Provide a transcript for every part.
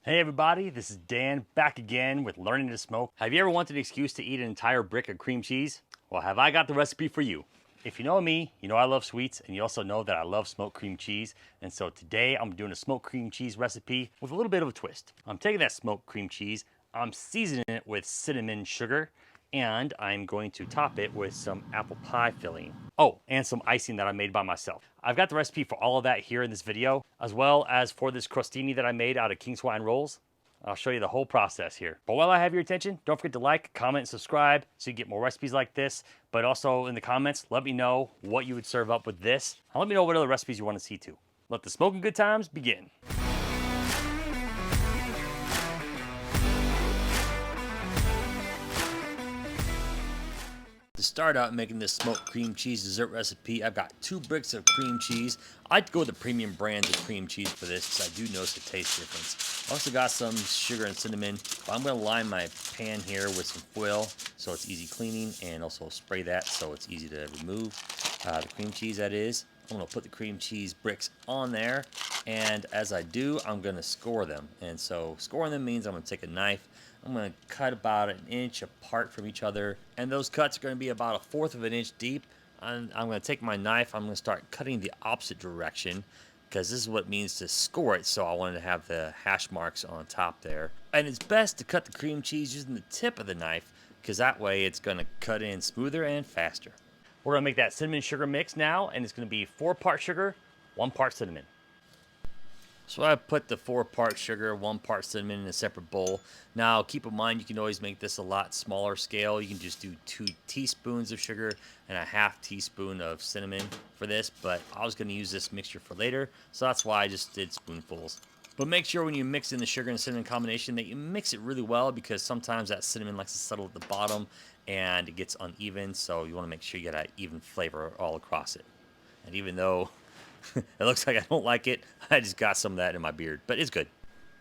Hey everybody, this is Dan back again with Learning to Smoke. Have you ever wanted an excuse to eat an entire brick of cream cheese? Well, have I got the recipe for you. If you know me, you know I love sweets, and you also know that I love smoked cream cheese. And so today I'm doing a smoked cream cheese recipe with a little bit of a twist. I'm taking that smoked cream cheese, I'm seasoning it with cinnamon sugar, and I'm going to top it with some apple pie filling. Oh, and some icing that I made by myself. I've got the recipe for all of that here in this video, as well as for this crostini that I made out of king swine rolls. I'll show you the whole process here. But while I have your attention, don't forget to like, comment, and subscribe so you get more recipes like this. But also in the comments, let me know what you would serve up with this. And let me know what other recipes you want to see too. Let the smoking good times begin. To start out making this smoked cream cheese dessert recipe, I've got 2 bricks of cream cheese. I like to go with the premium brands of cream cheese for this because I do notice a taste difference. I also got some sugar and cinnamon, but I'm going to line my pan here with some foil so it's easy cleaning, and also spray that so it's easy to remove the cream cheese that is. I'm going to put the cream cheese bricks on there, and as I do, I'm going to score them. And so scoring them means I'm going to take a knife, I'm going to cut about an inch apart from each other, and those cuts are going to be about 1/4 of an inch deep. I'm going to take my knife, I'm going to start cutting the opposite direction, because this is what it means to score it, so I wanted to have the hash marks on top there. And it's best to cut the cream cheese using the tip of the knife, because that way it's going to cut in smoother and faster. We're going to make that cinnamon sugar mix now, and it's going to be 4 parts sugar, 1 part cinnamon. So I put the 4 parts sugar, 1 part cinnamon in a separate bowl. Now keep in mind you can always make this a lot smaller scale. You can just do 2 teaspoons of sugar and a 1/2 teaspoon of cinnamon for this, but I was going to use this mixture for later, so that's why I just did spoonfuls. But make sure when you mix in the sugar and cinnamon combination that you mix it really well, because sometimes that cinnamon likes to settle at the bottom and it gets uneven, so you want to make sure you get an even flavor all across it. And even though it looks like I don't like it, I just got some of that in my beard, but it's good.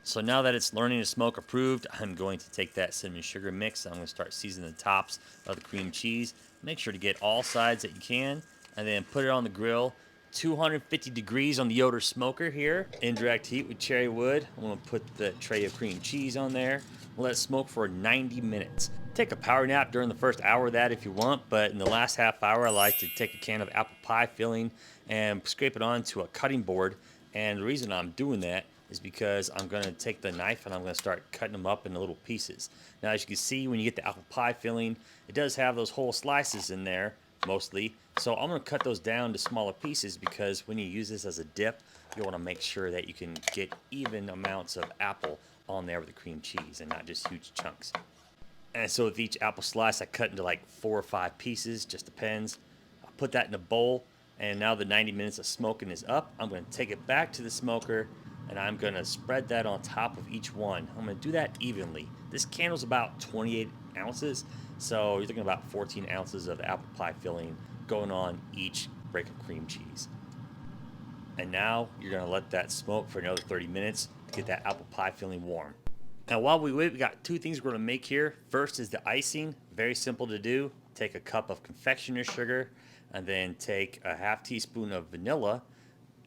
So now that it's learning to smoke approved, I'm going to take that cinnamon sugar mix. I'm going to start seasoning the tops of the cream cheese. Make sure to get all sides that you can, and then put it on the grill. 250 degrees on the Yoder smoker here. Indirect heat with cherry wood. I'm going to put the tray of cream cheese on there. Let it smoke for 90 minutes. Take a power nap during the first hour of that if you want, but in the last half hour I like to take a can of apple pie filling and scrape it onto a cutting board. And the reason I'm doing that is because I'm going to take the knife and I'm going to start cutting them up into little pieces. Now, as you can see, when you get the apple pie filling, it does have those whole slices in there mostly, so I'm going to cut those down to smaller pieces, because when you use this as a dip, you want to make sure that you can get even amounts of apple on there with the cream cheese and not just huge chunks. And so with each apple slice, I cut into like 4 or 5 pieces, just depends. I'll put that in a bowl, and now the 90 minutes of smoking is up. I'm going to take it back to the smoker, and I'm going to spread that on top of each one. I'm going to do that evenly. This candle's about 28 ounces, so you're looking about 14 ounces of apple pie filling going on each brick of cream cheese. And now you're going to let that smoke for another 30 minutes to get that apple pie filling warm. Now while we wait, we got 2 things we're going to make here. First is the icing. Very simple to do. Take a cup of confectioner's sugar, and then take a 1/2 teaspoon of vanilla,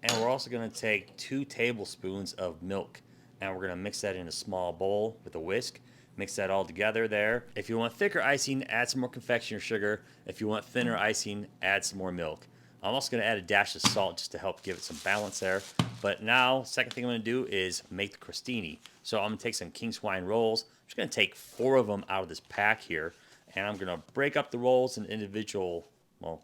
and we're also going to take 2 tablespoons of milk, and we're going to mix that in a small bowl with a whisk. Mix that all together there. If you want thicker icing, add some more confectioner's sugar. If you want thinner icing, add some more milk. I'm also going to add a dash of salt just to help give it some balance there. But now, second thing I'm going to do is make the crostini. So I'm going to take some king swine rolls. I'm just going to take 4 of them out of this pack here, and I'm going to break up the rolls in individual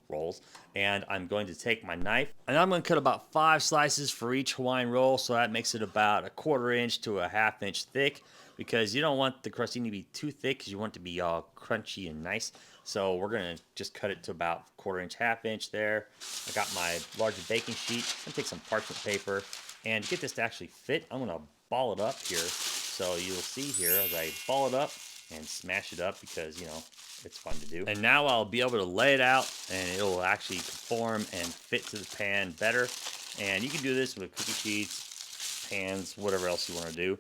rolls, and I'm going to take my knife, and I'm going to cut about 5 slices for each Hawaiian roll, so that makes it about 1/4 inch to a 1/2 inch thick, because you don't want the crostini to be too thick, because you want it to be all crunchy and nice. So we're going to just cut it to about 1/4 inch, 1/2 inch there. I got my larger baking sheet. I'm going to take some parchment paper, and to get this to actually fit, I'm going to ball it up here. So you'll see here as I ball it up and smash it up, because, you know, it's fun to do. And now I'll be able to lay it out, and it'll actually conform and fit to the pan better. And you can do this with cookie sheets, pans, whatever else you want to do.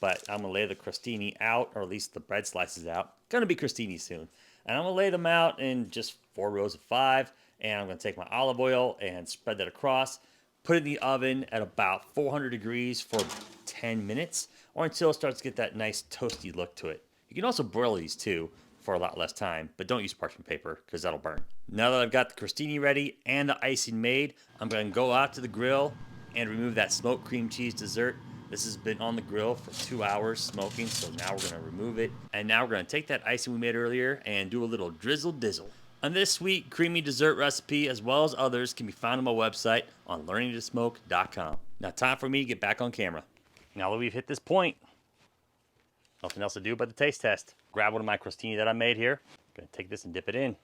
But I'm going to lay the crostini out, or at least the bread slices out. Going to be crostini soon. And I'm going to lay them out in just 4 rows of 5. And I'm going to take my olive oil and spread that across. Put it in the oven at about 400 degrees for 10 minutes. or until it starts to get that nice toasty look to it. You can also broil these too for a lot less time, but don't use parchment paper because that'll burn. Now that I've got the crostini ready and the icing made, I'm going to go out to the grill and remove that smoked cream cheese dessert. This has been on the grill for 2 hours smoking, so now we're going to remove it. And now we're going to take that icing we made earlier and do a little drizzle dizzle. And this sweet, creamy dessert recipe, as well as others, can be found on my website on learningtosmoke.com. Now, time for me to get back on camera. Now that we've hit this point, nothing else to do but the taste test. Grab one of my crostini that I made here. I'm going to take this and dip it in.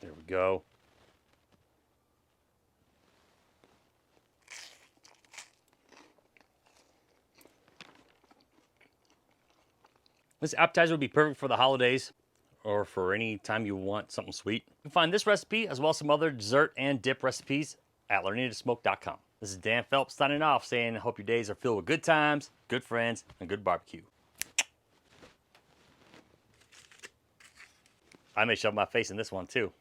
There we go. This appetizer would be perfect for the holidays or for any time you want something sweet. You can find this recipe as well as some other dessert and dip recipes at learningtosmoke.com. This is Dan Phelps signing off, saying I hope your days are filled with good times, good friends, and good barbecue. I may shove my face in this one too.